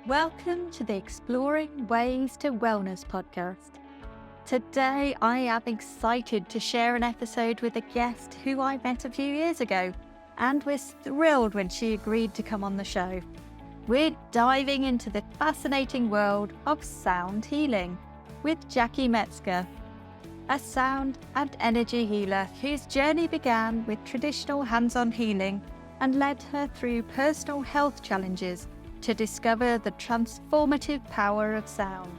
Welcome to the Exploring Ways to Wellness podcast. Today I am excited to share an episode with a guest who I met a few years ago and was thrilled when she agreed to come on the show. We're diving into the fascinating world of sound healing with Jackie Metzger, a sound and energy healer whose journey began with traditional hands-on healing and led her through personal health challenges to discover the transformative power of sound.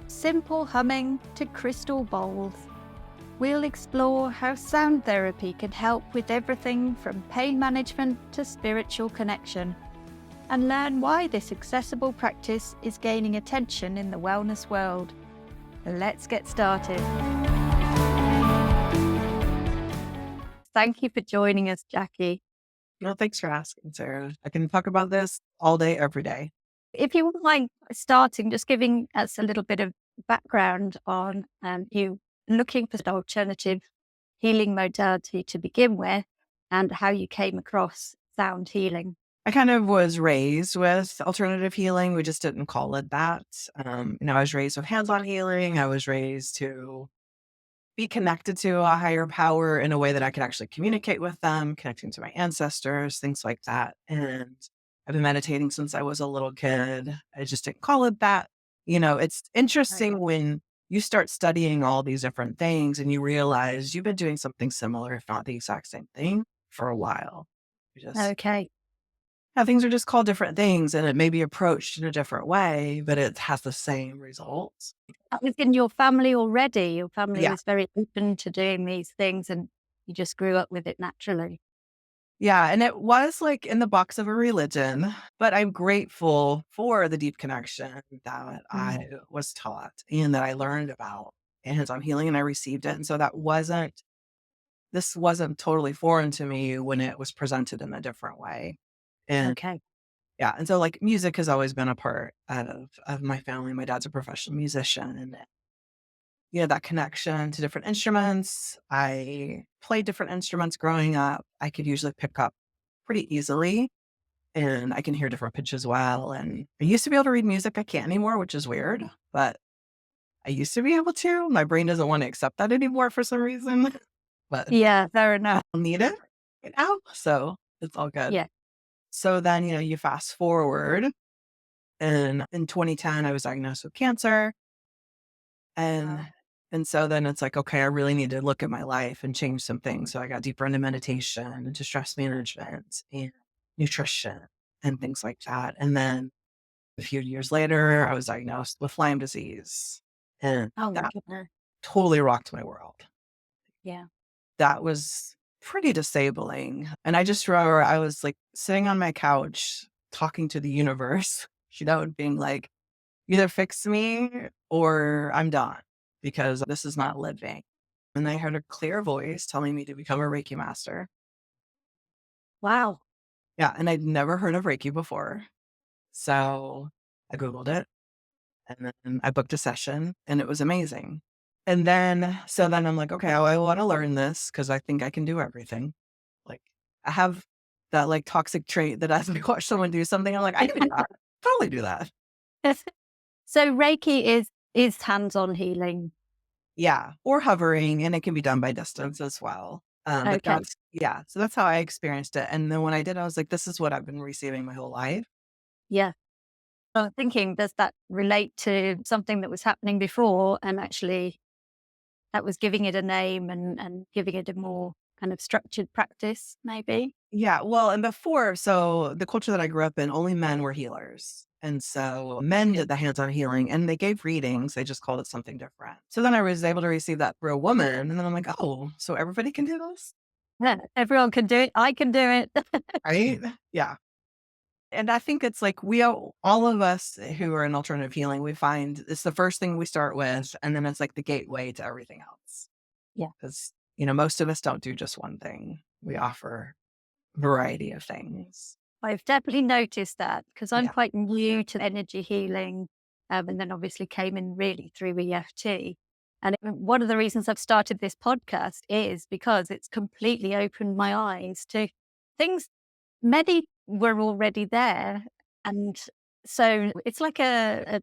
Simple humming to crystal bowls. We'll explore how sound therapy can help with everything from pain management to spiritual connection, and learn why this accessible practice is gaining attention in the wellness world. Let's get started. Thank you for joining us, Jackie. No, thanks for asking, Sarah. I can talk about this all day, every day. If you wouldn't mind starting, just giving us a little bit of background on you looking for an alternative healing modality to begin with and how you came across sound healing. I kind of was raised with alternative healing. We just didn't call it that. I was raised with hands-on healing. I was raised to be connected to a higher power in a way that I could actually communicate with them, connecting to my ancestors, things like that. And I've been meditating since I was a little kid. I just didn't call it that. It's interesting when you start studying all these different things and you realize you've been doing something similar, if not the exact same thing, for a while. Okay. Things are just called different things and it may be approached in a different way, but it has the same results. That was in your family already. Your family Yeah. was very open to doing these things and you just grew up with it naturally. Yeah. And it was like in the box of a religion, but I'm grateful for the deep connection that I was taught and that I learned about hands-on healing and I received it. And so this wasn't totally foreign to me when it was presented in a different way. And Okay. yeah. And so like music has always been a part of my family. My dad's a professional musician and that connection to different instruments. I played different instruments growing up. I could usually pick up pretty easily and I can hear different pitches well. And I used to be able to read music. I can't anymore, which is weird, but I used to be able to. My brain doesn't want to accept that anymore for some reason, but Yeah, fair enough. I need it right now. So it's all good. Yeah. So then, you fast forward and in 2010, I was diagnosed with cancer. And Wow. and so then it's like, okay, I really need to look at my life and change some things. So I got deeper into meditation, into stress management and nutrition and things like that. And then a few years later, I was diagnosed with Lyme disease. And Oh my that goodness. totally rocked my world. Yeah. That was pretty disabling. And I just remember I was like sitting on my couch talking to the universe, being like, either fix me or I'm done because this is not living. And I heard a clear voice telling me to become a Reiki master. Wow. Yeah. And I'd never heard of Reiki before. So I Googled it and then I booked a session and it was amazing. And then I'm like, okay, I want to learn this because I think I can do everything. Like I have that like toxic trait that as I watch someone do something, I'm like, I can do that. Totally do that. So Reiki is hands-on healing. Yeah, or hovering, and it can be done by distance as well. But Okay. so that's how I experienced it. And then when I did, I was like, this is what I've been receiving my whole life. Yeah. I was thinking, does that relate to something that was happening before and actually that was giving it a name and giving it a more kind of structured practice, maybe? Yeah, well, and before, so the culture that I grew up in, only men were healers. And so men did the hands-on healing and they gave readings. They just called it something different. So then I was able to receive that through a woman. And then I'm like, oh, so everybody can do this? Yeah, everyone can do it. I can do it. Right? Yeah. And I think it's like all of us who are in alternative healing, we find it's the first thing we start with, and then it's like the gateway to everything else. Yeah. Because, most of us don't do just one thing. We offer a variety of things. I've definitely noticed that because I'm Yeah. quite new to energy healing, and then obviously came in really through EFT. And one of the reasons I've started this podcast is because it's completely opened my eyes to things. Many were already there, and So it's like a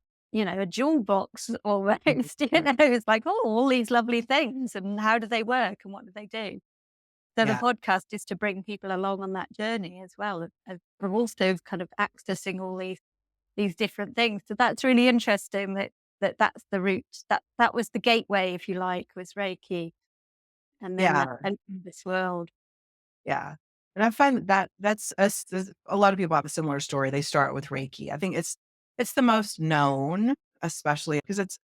jewel box almost, Mhm. It's like, oh, all these lovely things, and how do they work and what do they do? So the Yeah. podcast is to bring people along on that journey as well, of also kind of accessing all these different things. So that's really interesting that's the route. That was the gateway, if you like, was Reiki, and then that Yeah. opened this world. Yeah. And I find that a lot of people have a similar story. They start with Reiki. I think it's the most known, especially because it's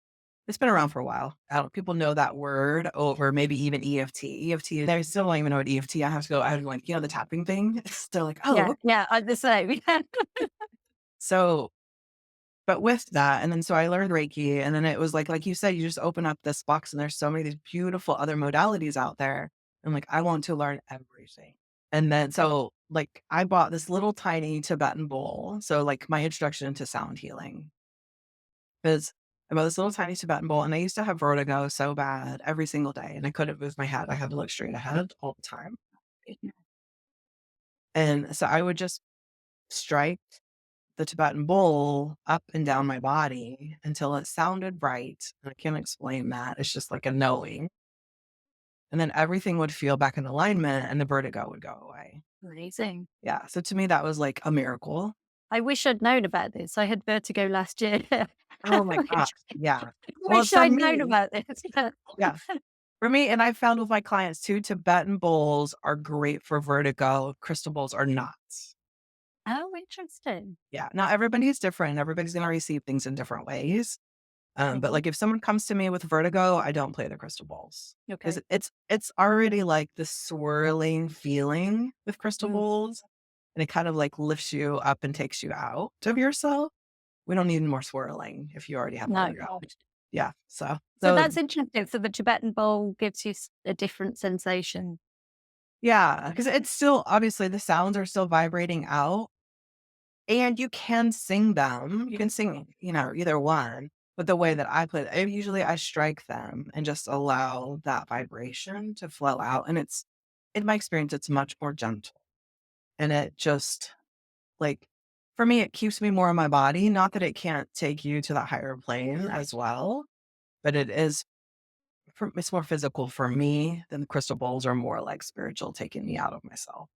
been around for a while. People know that word over maybe even EFT. EFT, they still don't even know what EFT. I have to go like, the tapping thing. They're like, oh, Yeah, okay. yeah, I'm the same. So, but with that, and then so I learned Reiki, and then it was like you said, you just open up this box, and there's so many of these beautiful other modalities out there. And like, I want to learn everything. And then so like I bought this little tiny Tibetan bowl. So like my introduction to sound healing is I bought this little tiny Tibetan bowl, and I used to have vertigo so bad every single day, and I couldn't move my head. I had to look straight ahead all the time. And so I would just strike the Tibetan bowl up and down my body until it sounded right. And I can't explain that. It's just like a knowing. And then everything would feel back in alignment and the vertigo would go away. Amazing. Yeah. So to me, that was like a miracle. I wish I'd known about this. I had vertigo last year. Oh my gosh. Which Yeah. Well, wish for I'd known me, about this. yeah. For me, and I found with my clients too, Tibetan bowls are great for vertigo. Crystal bowls are not. Oh, interesting. Yeah. Now everybody's different. Everybody's going to receive things in different ways. But Mhm. like if someone comes to me with vertigo, I don't play the crystal balls because Okay. it's already like the swirling feeling with crystal Mm. balls, and it kind of like lifts you up and takes you out of yourself. We don't need any more swirling if you already have No. vertigo. Yeah. So So so that's interesting. So the Tibetan bowl gives you a different sensation. yeah, because it's still obviously the sounds are still vibrating out, and you can sing them. You can sing, either one. But the way that I play it, usually I strike them and just allow that vibration to flow out. And in my experience, it's much more gentle. And it just like, for me, it keeps me more in my body. Not that it can't take you to that higher plane as well, but it's more physical for me than the crystal bowls are more like spiritual, taking me out of myself.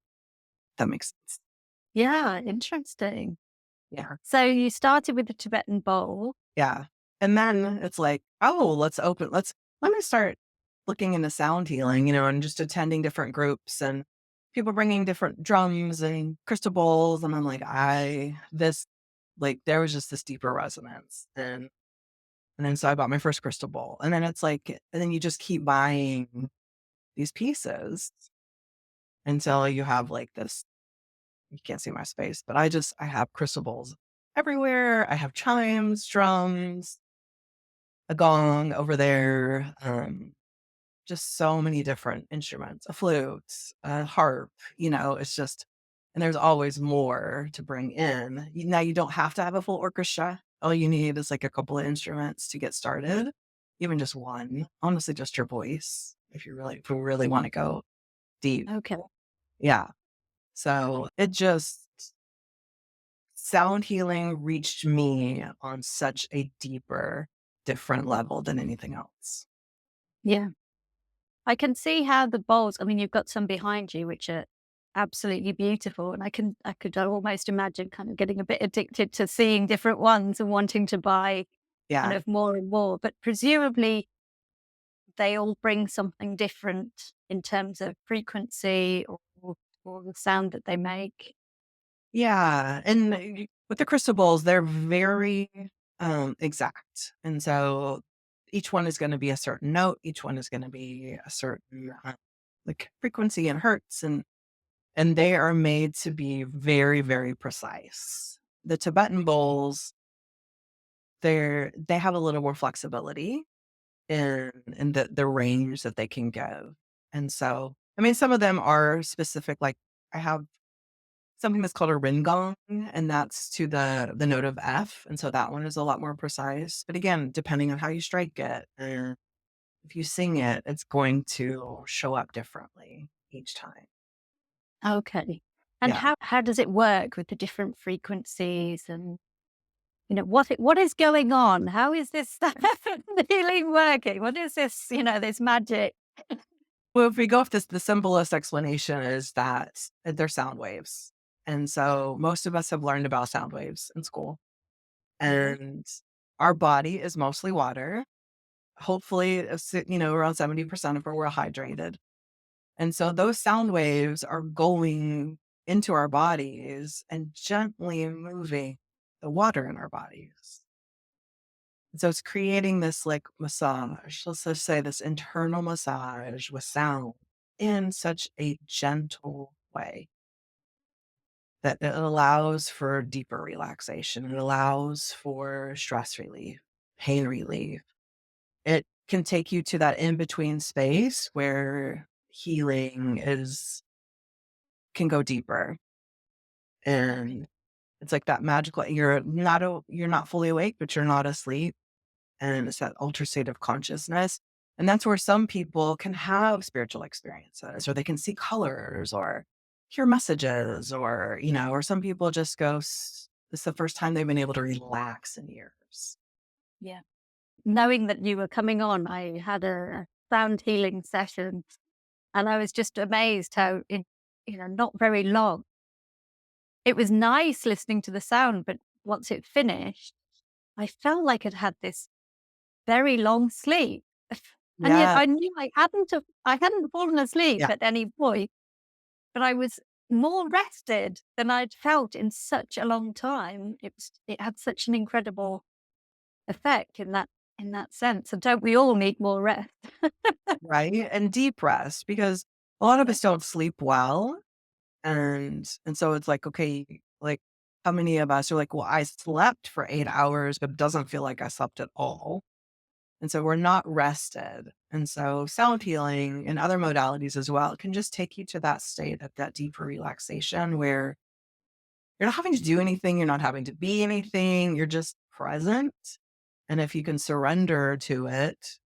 That makes sense. Yeah, interesting. Yeah. So you started with the Tibetan bowl. Yeah. And then it's like, oh, let me start looking into sound healing, and just attending different groups and people bringing different drums and crystal bowls. And I'm like, there was just this deeper resonance. And then so I bought my first crystal bowl. And then it's like, and then you just keep buying these pieces until you have like this, you can't see my space, but I have crystal bowls everywhere. I have chimes, drums, a gong over there, just so many different instruments, a flute, a harp, it's just, and there's always more to bring in. Now you don't have to have a full orchestra. All you need is like a couple of instruments to get started, even just one, honestly, just your voice. If we really want to go deep. Okay. Yeah. So sound healing reached me on such a deeper, different level than anything else. Yeah. I can see how the bowls, I mean, you've got some behind you, which are absolutely beautiful. And I could almost imagine kind of getting a bit addicted to seeing different ones and wanting to buy kind Yeah. of more and more. But presumably they all bring something different in terms of frequency or the sound that they make. Yeah, and with the crystal bowls, they're very, exact, and so each one is gonna be a certain note, each one is gonna be a certain, like, frequency and hertz, and they are made to be very, very precise. The Tibetan bowls, they have a little more flexibility in the range that they can give, and so, I mean, some of them are specific, like, I have something that's called a ringong, and that's to the note of F, and so that one is a lot more precise, but again, depending on how you strike it, or if you sing it, it's going to show up differently each time. Okay. And Yeah. how does it work with the different frequencies and what is going on? How is this healing working? What is this, this magic? Well, if we go off this, the simplest explanation is that they're sound waves. And so most of us have learned about sound waves in school. Mhm. And our body is mostly water. Hopefully, around 70% of it we're hydrated. And so those sound waves are going into our bodies and gently moving the water in our bodies. So it's creating this like massage, let's just say this internal massage with sound in such a gentle way that it allows for deeper relaxation. It allows for stress relief, pain relief. It can take you to that in between space where healing can go deeper. And it's like that magical, you're not fully awake, but you're not asleep. And it's that ultra state of consciousness. And that's where some people can have spiritual experiences, or they can see colors or hear messages, or some people just go, it's the first time they've been able to relax in years. Yeah. Knowing that you were coming on, I had a sound healing session, and I was just amazed how not very long. It was nice listening to the sound, but once it finished, I felt like I'd had this very long sleep. And yet Yeah. I knew I hadn't fallen asleep Yeah. at any point, but I was more rested than I'd felt in such a long time. It had such an incredible effect in that sense. And don't we all need more rest? Right. And deep rest, because a lot of Yeah. us don't sleep well. And so it's like, okay, like how many of us are like, well, I slept for 8 hours, but it doesn't feel like I slept at all. And so we're not rested. And so sound healing and other modalities as well can just take you to that state of that deeper relaxation where you're not having to do anything. You're not having to be anything. You're just present. And if you can surrender to it,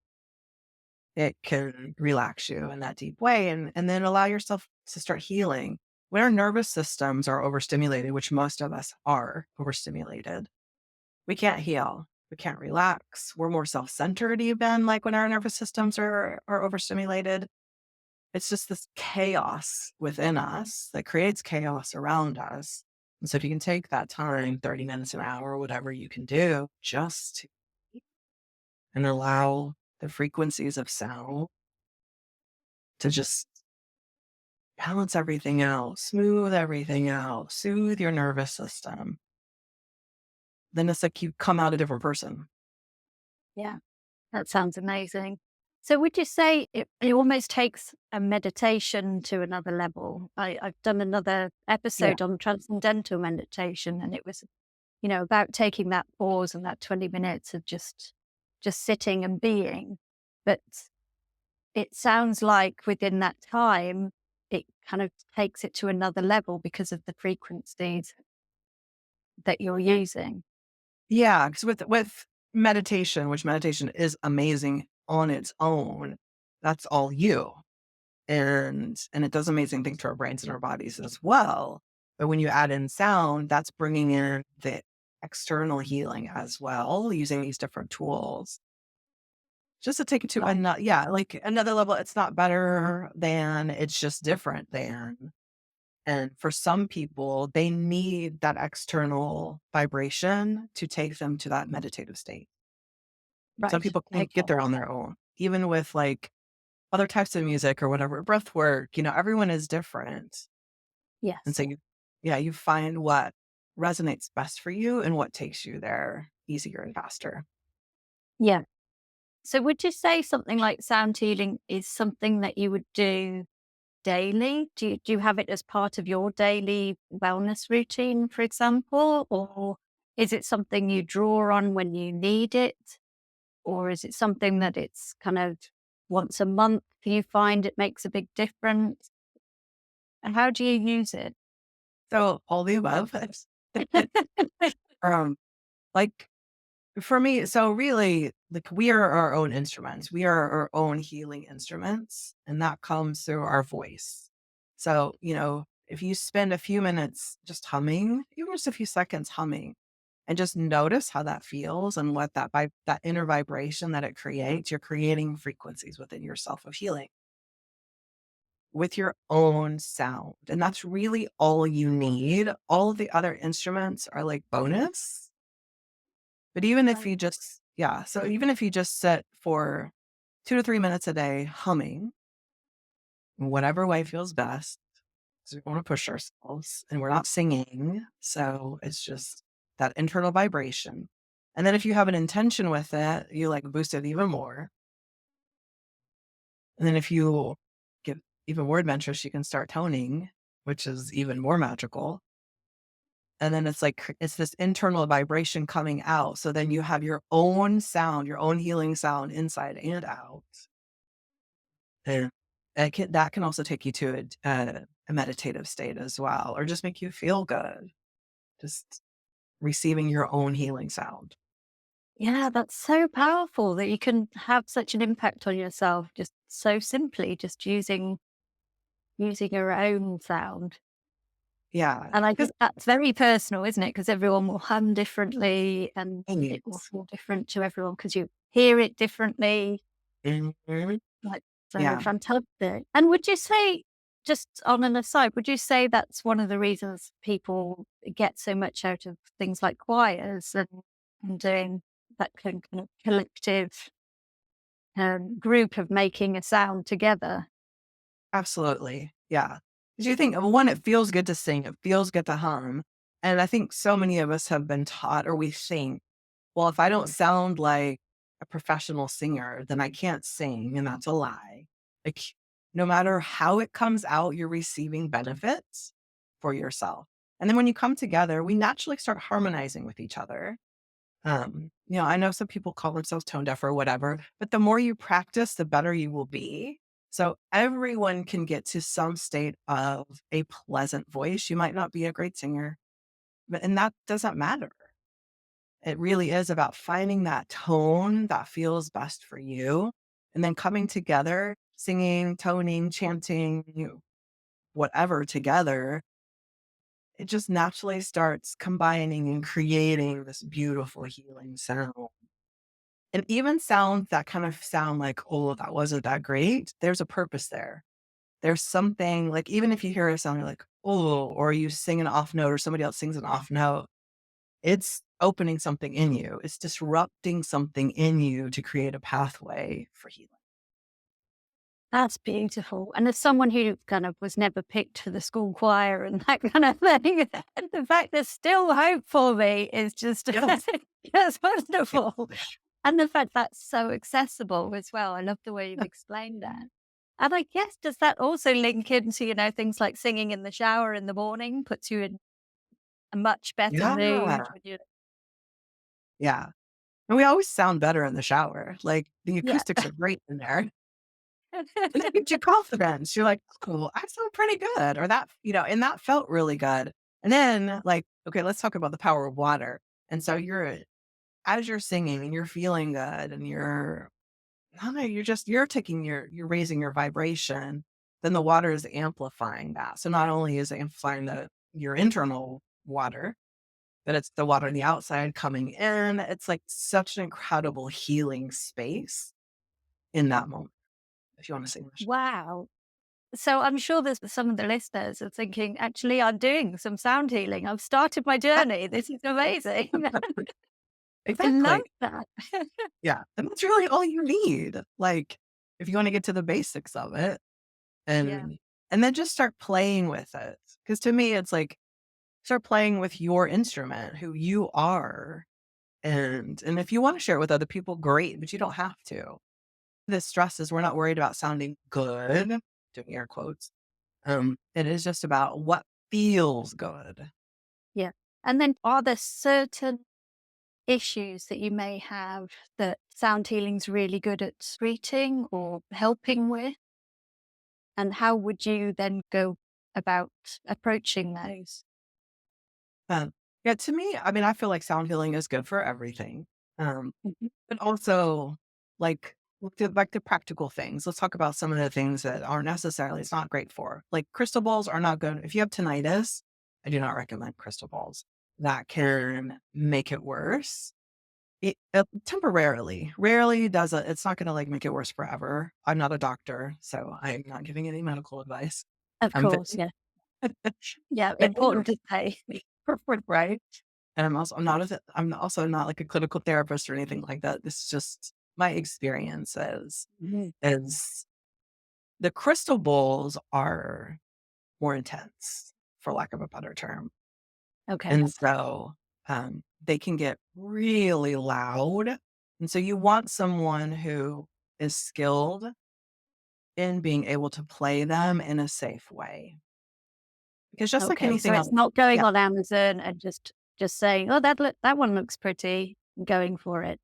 it can relax you in that deep way and then allow yourself to start healing. When our nervous systems are overstimulated, which most of us are overstimulated, we can't heal. We can't relax. We're more self-centered even like when our nervous systems are overstimulated. It's just this chaos within us that creates chaos around us. And so if you can take that time, 30 minutes, an hour, whatever you can do, just to and allow the frequencies of sound to just balance everything out, smooth everything out, soothe your nervous system. Then it's like you come out a different person. Yeah. That sounds amazing. So would you say it almost takes a meditation to another level? I've done another Yeah. episode on transcendental meditation, and it was, about taking that pause and that 20 minutes of just sitting and being. But it sounds like within that time, it kind of takes it to another level because of the frequencies that you're using. Yeah. Because with meditation, which meditation is amazing on its own, that's all you. And it does amazing things to our brains and our bodies as well. But when you add in sound, that's bringing in the external healing as well, using these different tools. Just to take it to Right. another, yeah, like another level. It's not better than, it's just different than. And for some people, they need that external vibration to take them to that meditative state. Some Right. people can't get Okay. there on their own, even with like other types of music or whatever, breath work, everyone is different. And Yes. so you find what resonates best for you and what takes you there easier and faster. Yeah. So would you say something like sound healing is something that you would do daily? Do you have it as part of your daily wellness routine, for example? Or is it something you draw on when you need it? Or is it something that it's kind of once a month you find it makes a big difference? And how do you use it? So all the above. um, like for me, so really, like we are our own instruments. We are our own healing instruments, and that comes through our voice. So, if you spend a few minutes just humming, even just a few seconds humming, and just notice how that feels and what that inner vibration that it creates. You're creating frequencies within yourself of healing with your own sound. And that's really all you need. All of the other instruments are like bonus. But even if Right. you just, yeah, so even if you just sit for 2 to 3 minutes a day humming, in whatever way feels best, 'cause we don't want to push ourselves and we're not singing. So it's just that internal vibration. And then if you have an intention with it, you like boost it even more. And then if you get even more adventurous, you can start toning, which is even more magical. And then it's like, it's this internal vibration coming out. So then you have your own sound, your own healing sound inside and out. And that can also take you to a meditative state as well, or just make you feel good, just receiving your own healing sound. Yeah, that's so powerful that you can have such an impact on yourself just so simply, just using your own sound. Yeah. And I Because think that's very personal, isn't it? Because everyone will hum differently and it will feel different to everyone because you hear it differently. Like, so yeah, fantastic. And would you say, just on an aside, would you say that's one of the reasons people get so much out of things like choirs and doing that kind of collective group of making a sound together? absolutely. Yeah. Because you think, one, it feels good to sing, it feels good to hum. And I think so many of us have been taught, or we think, well, if I don't sound like a professional singer, then I can't sing. And that's a lie. Like, no matter how it comes out, you're receiving benefits for yourself. And then when you come together, we naturally start harmonizing with each other. I know some people call themselves tone deaf or whatever, but the more you practice, the better you will be. So everyone can get to some state of a pleasant voice. You might not be a great singer, and that doesn't matter. It really is about finding that tone that feels best for you and then coming together, singing, toning, chanting, whatever together. It just naturally starts combining and creating this beautiful healing sound. And even sounds that kind of sound like, oh, that wasn't that great, there's a purpose there. There's something like, even if you hear a sound, you're like, oh, or you sing an off note or somebody else sings an off note, it's opening something in you. It's disrupting something in you to create a pathway for healing. That's beautiful. And as someone who kind of was never picked for the school choir and that kind of thing, the fact there's still hope for me is just, Yes. just wonderful. And the fact that's so accessible as well. I love the way you've explained that. And I guess, does that also link into, things like singing in the shower in the morning puts you in a much better Yeah. mood when you, Yeah. And we always sound better in the shower. Like the yeah. acoustics are great in there. And that gives you confidence. You're like, "Cool, I sound pretty good," or and that felt really good. And then, like, okay, let's talk about the power of water. And so as you're singing and you're feeling good and I don't know, you're raising your vibration, then the water is amplifying that. So not only is it amplifying your internal water, but it's the water on the outside coming in. It's like such an incredible healing space in that moment, if you want to sing. Wow. So I'm sure there's some of the listeners are thinking, actually, I'm doing some sound healing. I've started my journey. This is amazing. I love Exactly. that. Yeah, and that's really all you need, like, if you wanna get to the basics of it, Yeah. and and then just start playing with it. Because to me, it's like, start playing with your instrument, who you are, and if you wanna share it with other people, great, but you don't have to. The stress is we're not worried about sounding good, doing air quotes, it is just about what feels good. Yeah. And then are there certain issues that you may have that sound healing's really good at treating or helping with? And how would you then go about approaching those? Um, yeah, to me, I mean, I feel like sound healing is good for everything. Mhm. But also, like, the practical things. Let's talk about some of the things that aren't necessarily it's not great for. Like crystal balls are not good. If you have tinnitus, I do not recommend crystal balls. that can make it worse. It temporarily, rarely does it. It's not going to like make it worse forever. I'm not a doctor, so I'm not giving any medical advice. Of But course, yeah. Yeah, but important to say. right. And I'm also not like a clinical therapist or anything like that. This is just my experiences. Mhm. Is the crystal bowls are more intense, for lack of a better term. Okay, And so they can get really loud. And so you want someone who is skilled in being able to play them in a safe way. Because just like okay. So anything else, it's not going yeah, on Amazon and just saying, "Oh, that one looks pretty," and going for it.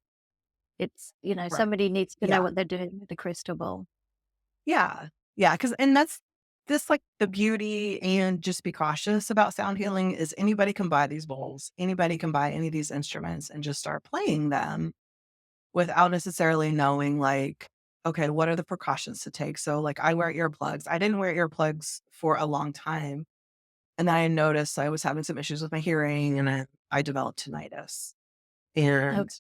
It's, right. somebody needs to know Yeah. what they're doing with the crystal ball. Yeah. Yeah. And that's this like the beauty and just be cautious about sound healing is anybody can buy these bowls. Anybody can buy any of these instruments and just start playing them without necessarily knowing like, okay, what are the precautions to take? So like I wear earplugs. I didn't wear earplugs for a long time. And then I noticed I was having some issues with my hearing and I developed tinnitus. Oh, And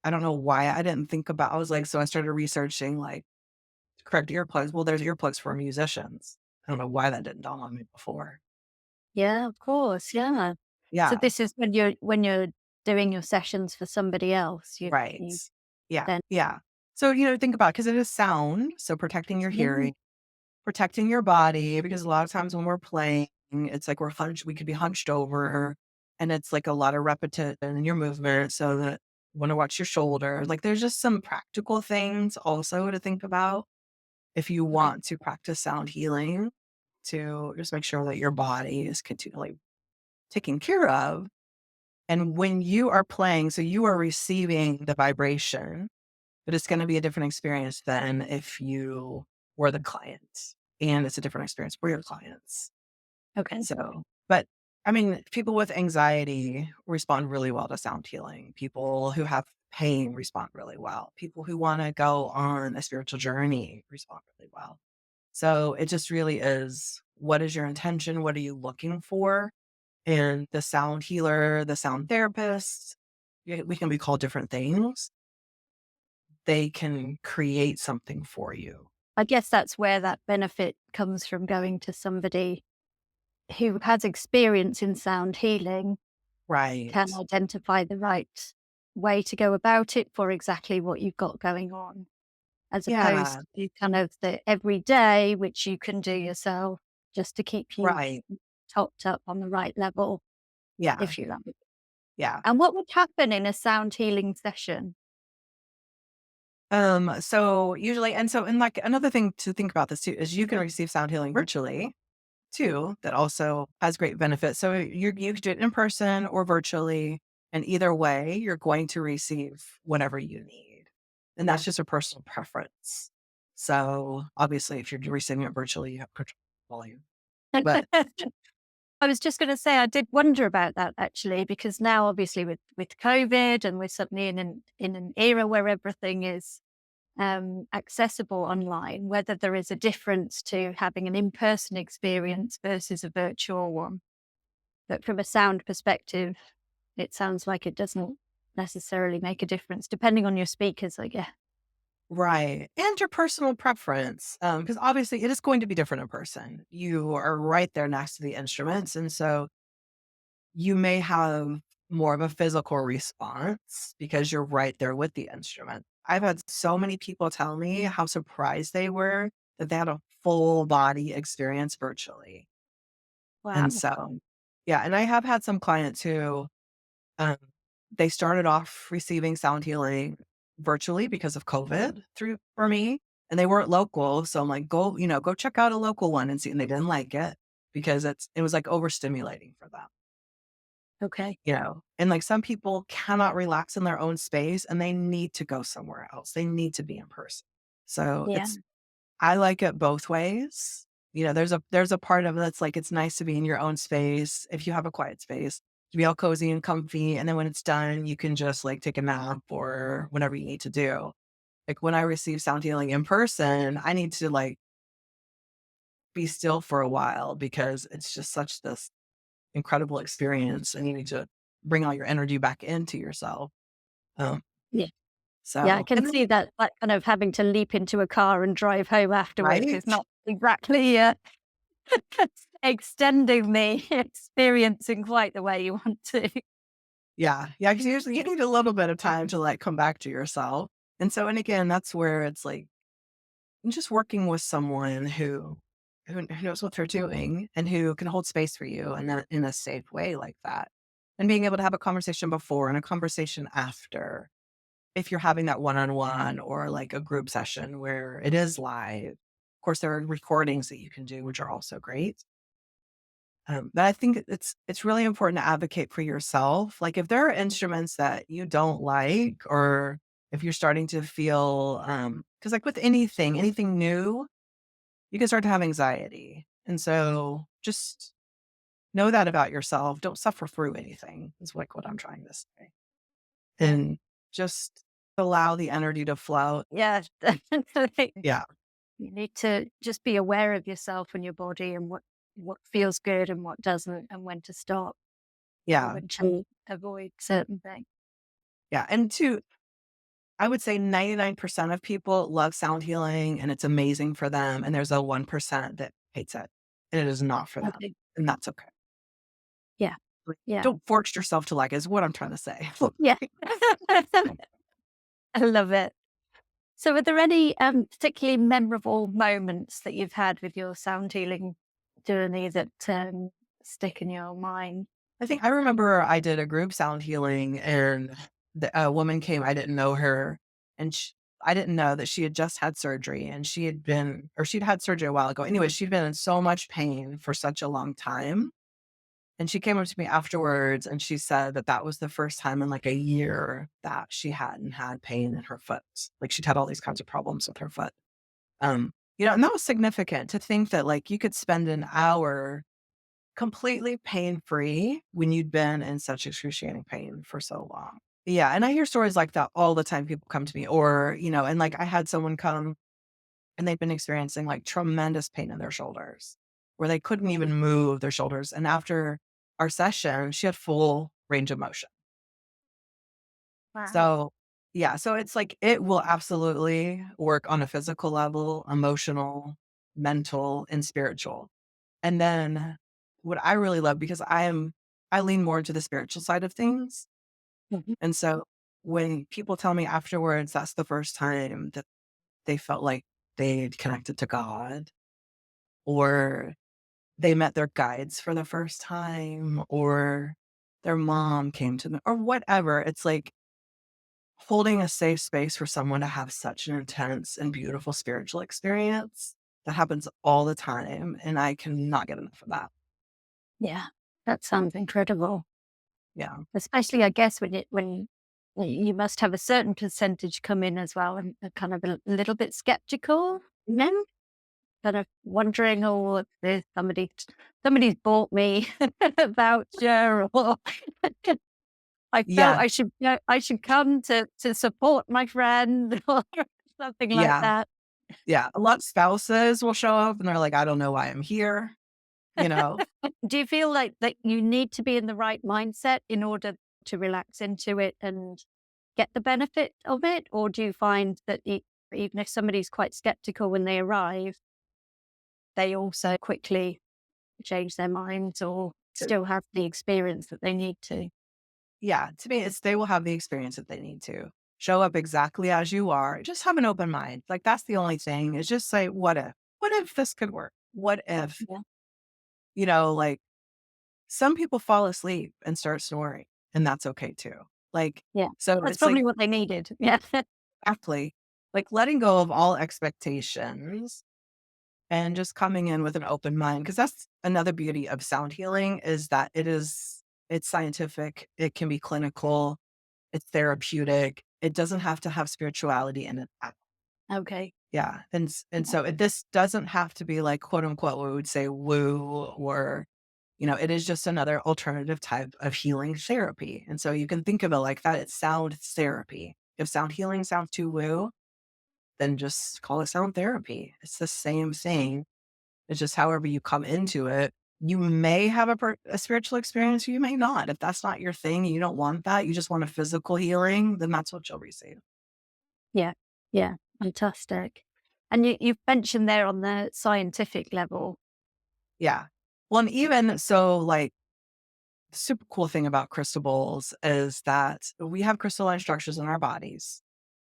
I don't know why I didn't think about I was like, so I started researching like correct earplugs. Well, there's earplugs for musicians. I don't know why that didn't dawn on me before. yeah, of course, yeah. So Yeah. this is when you're doing your sessions for somebody else, Right. you Yeah. then Yeah. So, think about because it is sound. So protecting your yeah, hearing, protecting your body, because a lot of times when we're playing, it's like we could be hunched over and it's like a lot of repetition in your movement. So that you want to watch your shoulder. Like there's just some practical things also to think about if you right, want to practice sound healing to just make sure that your body is continually taken care of. And when you are playing, so you are receiving the vibration, but it's going to be a different experience than if you were the client. And it's a different experience for your clients. okay, So, but I mean, people with anxiety respond really well to sound healing. People who have pain respond really well. People who want to go on a spiritual journey respond really well. So it just really is what is your intention? What are you looking for? And the sound healer, the sound therapist, we can be called different things. They can create something for you. I guess that's where that benefit comes from going to somebody who has experience in sound healing, can Right. identify the right way to go about it for exactly what you've got going on, as Yeah. opposed to kind of the everyday, which you can do yourself just to keep you Right. topped up on the right level, Yeah. if you like. Yeah. And what would happen in a sound healing session? So usually, and like another thing to think about this too is you can receive sound healing virtually too, that also has great benefits. So you can do it in person or virtually. And either way, you're going to receive whatever you need. And that's just a personal preference. So obviously, if you're receiving it virtually, you have control of volume. But I was just going to say I did wonder about that actually, because now obviously with COVID and we're suddenly in an era where everything is accessible online, whether there is a difference to having an in-person experience versus a virtual one. But from a sound perspective, it sounds like it doesn't necessarily make a difference, depending on your speakers, I guess. right. And your personal preference. Because obviously it is going to be different in person. You are right there next to the instruments. And so you may have more of a physical response because you're right there with the instrument. I've had so many people tell me how surprised they were that they had a full body experience virtually. And Wow. so, yeah, and I have had some clients who um, they started off receiving sound healing virtually because of COVID through for me, and they weren't local. So I'm like, go check out a local one and see. And they didn't like it because it was like overstimulating for them. Okay. And like some people cannot relax in their own space and they need to go somewhere else. They need to be in person. So Yeah. I like it both ways. There's a part of it that's like, it's nice to be in your own space. If you have a quiet space, to be all cozy and comfy. And then when it's done, you can just like take a nap or whatever you need to do. Like when I receive sound healing in person, I need to like be still for a while because it's just such this incredible experience and you need to bring all your energy back into yourself. Um, Yeah. Yeah, I so, can and then, see that kind of having to leap into a car and drive home afterwards is right? not exactly, extending the experience in quite the way you want to. Yeah. Yeah. Cause usually you need a little bit of time to like come back to yourself. And so, and again, that's where it's like just working with someone who knows what they're doing and who can hold space for you in a safe way like that. And being able to have a conversation before and a conversation after if you're having that one-on-one or like a group session where it is live. Of course, there are recordings that you can do, which are also great. But I think it's really important to advocate for yourself. Like if there are instruments that you don't like, or if you're starting to feel, because like with anything new, you can start to have anxiety. And so just know that about yourself. Don't suffer through anything, is like what I'm trying to say. Yeah. And just allow the energy to flow. Yeah, definitely. Yeah. You need to just be aware of yourself and your body and what feels good and what doesn't, and when to stop or Yeah. when to avoid certain things. Yeah. And two, I would say 99% of people love sound healing and it's amazing for them. And there's a 1% that hates it and it is not for them. Okay. And that's okay. Yeah. Like, Yeah. don't force yourself to like, is what I'm trying to say. Yeah. I love it. So, are there any particularly memorable moments that you've had with your sound healing journey that stick in your mind? I think I remember I did a group sound healing and a woman came, I didn't know her. And I didn't know that she had just had surgery and she'd had surgery a while ago. Anyway, she'd been in so much pain for such a long time. And she came up to me afterwards and she said that that was the first time in like a year that she hadn't had pain in her foot. Like she'd had all these kinds of problems with her foot. And that was significant to think that like you could spend an hour completely pain-free when you'd been in such excruciating pain for so long. Yeah, and I hear stories like that all the time. People come to me and like I had someone come and they'd been experiencing like tremendous pain in their shoulders where they couldn't even move their shoulders. And after our session, she had full range of motion. Wow. So, yeah, so it's like it will absolutely work on a physical level, emotional, mental, and spiritual. And then what I really love because I lean more into the spiritual side of things. Mhm. And so when people tell me afterwards that's the first time that they felt like they'd connected to God or they met their guides for the first time or their mom came to them or whatever, it's like holding a safe space for someone to have such an intense and beautiful spiritual experience that happens all the time. And I cannot get enough of that. Yeah, that sounds incredible. Yeah. Especially, I guess, when you must have a certain percentage come in as well and are kind of a little bit skeptical, then kind of wondering, oh, if somebody's bought me a voucher, or I felt Yeah. I should come to support my friend or something like Yeah. that. Yeah. A lot of spouses will show up and they're like, I don't know why I'm here, you know? Do you feel like that you need to be in the right mindset in order to relax into it and get the benefit of it? Or do you find that even if somebody's quite skeptical when they arrive, they also quickly change their minds or To still have the experience that they need to? Yeah, to me, it's they will have the experience that they need to. Show up exactly as you are. Just have an open mind. Like that's the only thing is just say, what if? What if this could work? What if, Yeah. like some people fall asleep and start snoring and that's okay too. Like, Yeah. so That's it's like probably what they needed. Yeah. exactly like letting go of all expectations and just coming in with an open mind. Cause that's another beauty of sound healing is that it's scientific. It can be clinical. It's therapeutic. It doesn't have to have spirituality in it at Okay. yeah, so this doesn't have to be like, quote, unquote, what we would say woo or, it is just another alternative type of healing therapy, and so you can think of it like that, it's sound therapy. If sound healing sounds too woo, then just call it sound therapy. It's the same thing. It's just however you come into it You may have a spiritual experience, you may not. If that's not your thing, you don't want that, you just want a physical healing, then that's what you'll receive. Yeah. Yeah. Fantastic. And you've mentioned there on the scientific level. Yeah. Well, and even so, like, the super cool thing about crystal bowls is that we have crystalline structures in our bodies.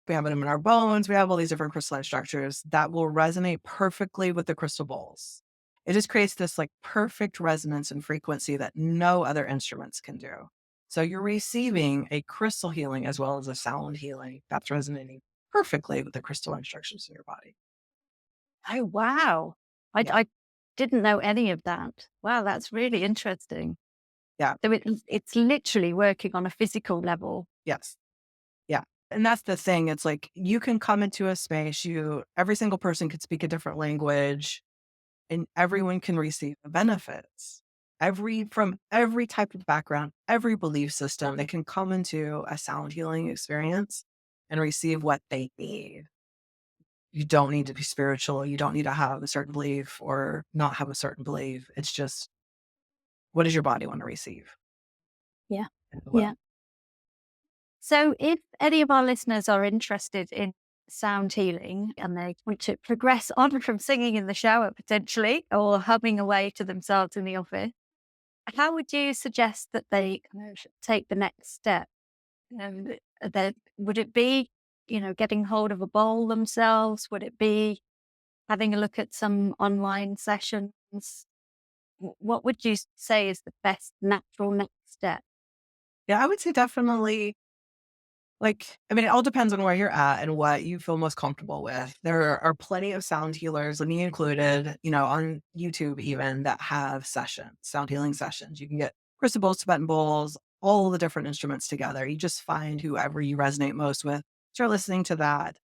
We have them in our bones. We have all these different crystalline structures that will resonate perfectly with the crystal bowls. It just creates this like perfect resonance and frequency that no other instruments can do. So you're receiving a crystal healing as well as a sound healing that's resonating perfectly with the crystalline structures in your body. Oh, wow. I, Yeah. I didn't know any of that. Wow, that's really interesting. Yeah. So it's literally working on a physical level. Yes. Yeah. And that's the thing. It's like you can come into a space, every single person could speak a different language and everyone can receive the benefits. From every type of background, every belief system, they can come into a sound healing experience and receive what they need. You don't need to be spiritual. You don't need to have a certain belief or not have a certain belief. It's just, what does your body want to receive? Yeah. And it will. Yeah. So if any of our listeners are interested in sound healing and they want to progress on from singing in the shower potentially or humming away to themselves in the office, how would you suggest that they kind of take the next step? Would it be, getting hold of a bowl themselves? Would it be having a look at some online sessions? What would you say is the best natural next step? Yeah, I would say definitely. Like, I mean, it all depends on where you're at and what you feel most comfortable with. There are plenty of sound healers, me included, on YouTube even that have sessions, sound healing sessions. You can get crystal bowls, Tibetan bowls, all the different instruments together. You just find whoever you resonate most with. Start listening to that.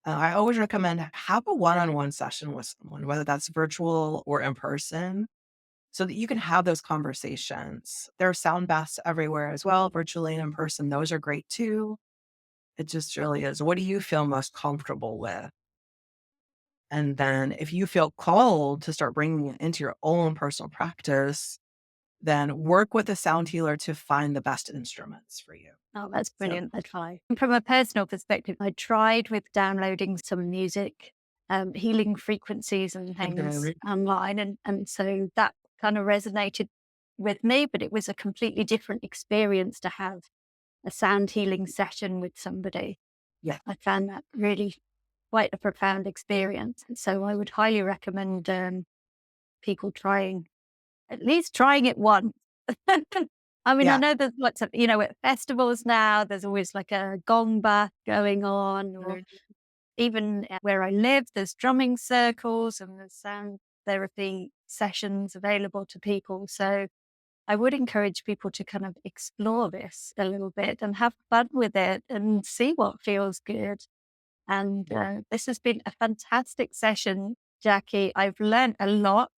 I always recommend have a one-on-one session with someone, whether that's virtual or in person, so that you can have those conversations. There are sound baths everywhere as well, virtually and in person. Those are great too. It just really is. What do you feel most comfortable with? And then if you feel called to start bringing it into your own personal practice, then work with a sound healer to find the best instruments for you. Oh, that's So, brilliant advice. From a personal perspective, I tried with downloading some music, healing frequencies and things okay. online. And so that kind of resonated with me, but it was a completely different experience to have a sound healing session with somebody. Yeah. I found that really quite a profound experience. And so I would highly recommend people at least trying it once. I mean, I Yeah. know there's lots of, at festivals now, there's always like a gong bath going on, or even where I live, there's drumming circles and there's sound therapy sessions available to people. So I would encourage people to kind of explore this a little bit and have fun with it and see what feels good. And this has been a fantastic session, Jackie. I've learned a lot.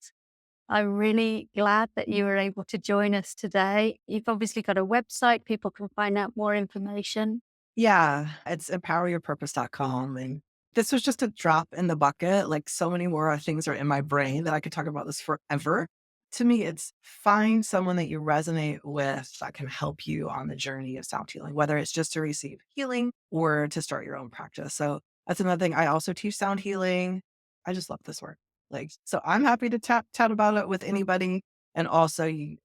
I'm really glad that you were able to join us today. You've obviously got a website, people can find out more information. Yeah, it's empoweryourpurpose.com. And this was just a drop in the bucket. Like so many more things are in my brain that I could talk about this forever. To me, it's find someone that you resonate with that can help you on the journey of sound healing, whether it's just to receive healing or to start your own practice. So that's another thing. I also teach sound healing. I just love this work. So I'm happy to chat about it with anybody. And also you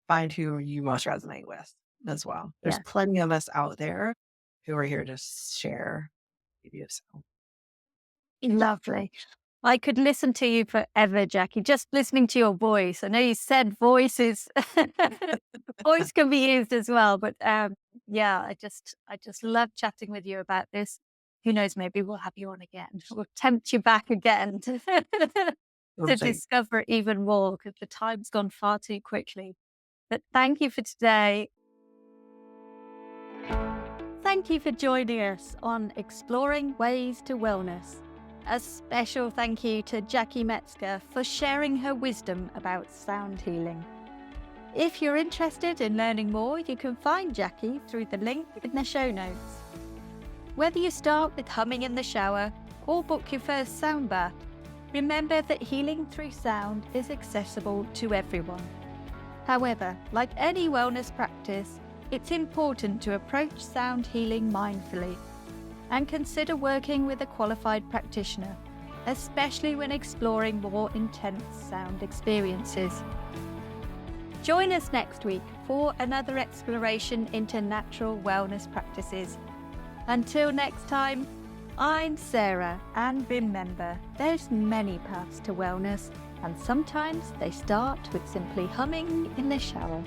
find who you most resonate with as well. There's Yeah, plenty of us out there who are here to share ideas. So, lovely. I could listen to you forever, Jackie, just listening to your voice. I know you said voice voice can be used as well, but yeah, I just love chatting with you about this. Who knows, maybe we'll have you on again. We'll tempt you back again to, we'll to see. discover even more because the time's gone far too quickly. But thank you for today. Thank you for joining us on Exploring Ways to Wellness. A special thank you to Jackie Metzger for sharing her wisdom about sound healing. If you're interested in learning more, you can find Jackie through the link in the show notes. Whether you start with humming in the shower or book your first sound bath, Remember that healing through sound is accessible to everyone. However, like any wellness practice, it's important to approach sound healing mindfully and consider working with a qualified practitioner, especially when exploring more intense sound experiences. Join us next week for another exploration into natural wellness practices. Until next time, I'm Sarah, and remember, there's many paths to wellness, and sometimes they start with simply humming in the shower.